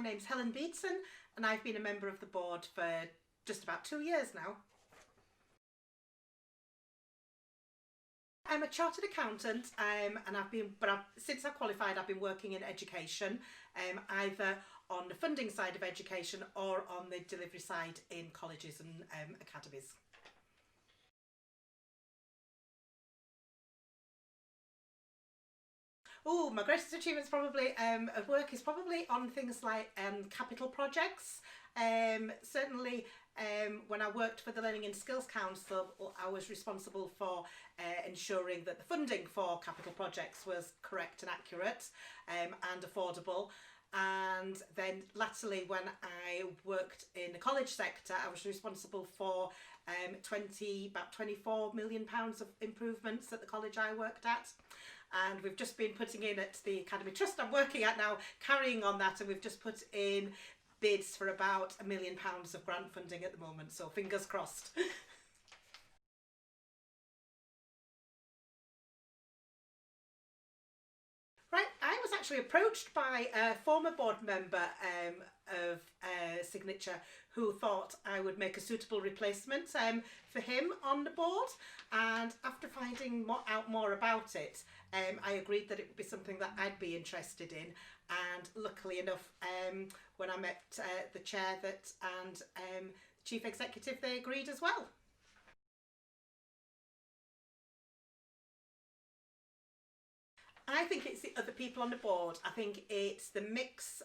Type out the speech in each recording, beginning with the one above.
name's Helen Beaton and I've been a member of the board for just about 2 years now. I'm a chartered accountant and since I qualified I've been working in education, either on the funding side of education or on the delivery side in colleges and academies. Oh, my greatest achievements probably at work is probably on things like capital projects. Certainly when I worked for the Learning and Skills Council, I was responsible for ensuring that the funding for capital projects was correct and accurate and affordable. And then latterly when I worked in the college sector, I was responsible for about £24 million of improvements at the college I worked at. And we've just been putting in at the Academy Trust I'm working at now, carrying on that, and we've just put in bids for about £1 million of grant funding at the moment, so fingers crossed. Right, I was actually approached by a former board member of Signature who thought I would make a suitable replacement for him on the board, and after finding out more about it, I agreed that it would be something that I'd be interested in, and luckily enough when I met the chair and the chief executive, they agreed as well. I think it's the other people on the board. I think it's the mix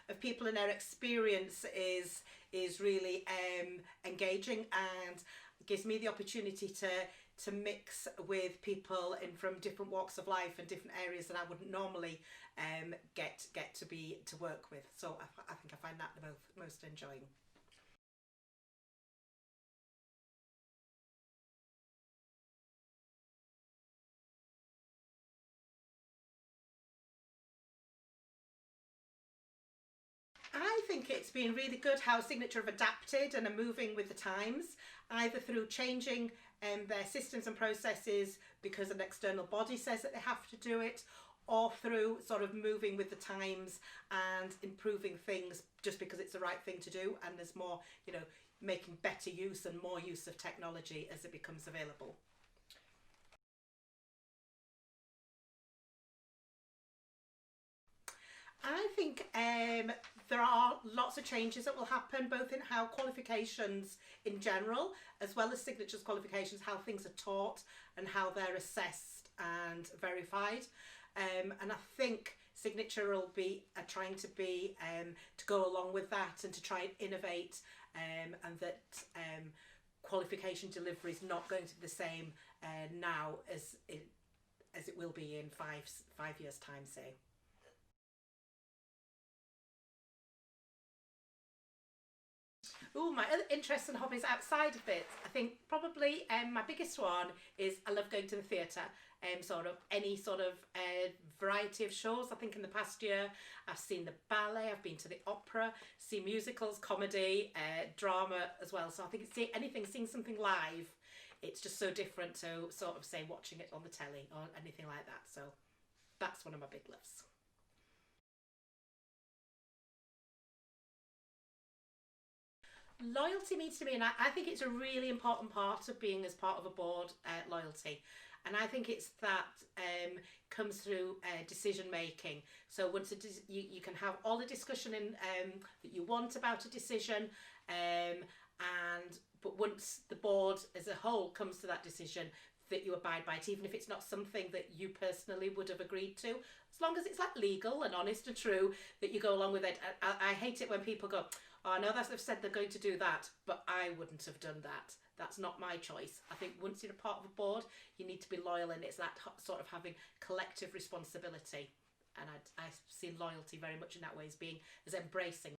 of people and their experience is really engaging and gives me the opportunity to mix with people from different walks of life and different areas that I wouldn't normally get to work with. So I think I find that the most enjoying. I think it's been really good how Signature have adapted and are moving with the times, either through changing their systems and processes because an external body says that they have to do it, or through sort of moving with the times and improving things just because it's the right thing to do, and there's more, making better use and more use of technology as it becomes available. I think there are lots of changes that will happen both in how qualifications in general, as well as Signature's qualifications, how things are taught and how they're assessed and verified. And I think Signature will be trying to go along with that and to try and innovate, and that qualification delivery is not going to be the same now as it will be in five years' time, say. Oh, my other interests and hobbies outside of it, I think probably my biggest one is I love going to the theatre. Sort of any sort of variety of shows. I think in the past year I've seen the ballet, I've been to the opera, seen musicals, comedy, drama as well. So I think seeing something live, it's just so different to sort of say watching it on the telly or anything like that. So that's one of my big loves. Loyalty means to me, and I think it's a really important part of being as part of a board, loyalty. And I think it's that comes through decision making. So once you can have all the discussion that you want about a decision, but once the board as a whole comes to that decision, that you abide by it, even if it's not something that you personally would have agreed to, as long as it's like legal and honest and true, that you go along with it. I hate it when people go, oh, I know that they've said they're going to do that, but I wouldn't have done that. That's not my choice. I think once you're a part of a board, you need to be loyal, and it's that sort of having collective responsibility. And I see loyalty very much in that way as embracing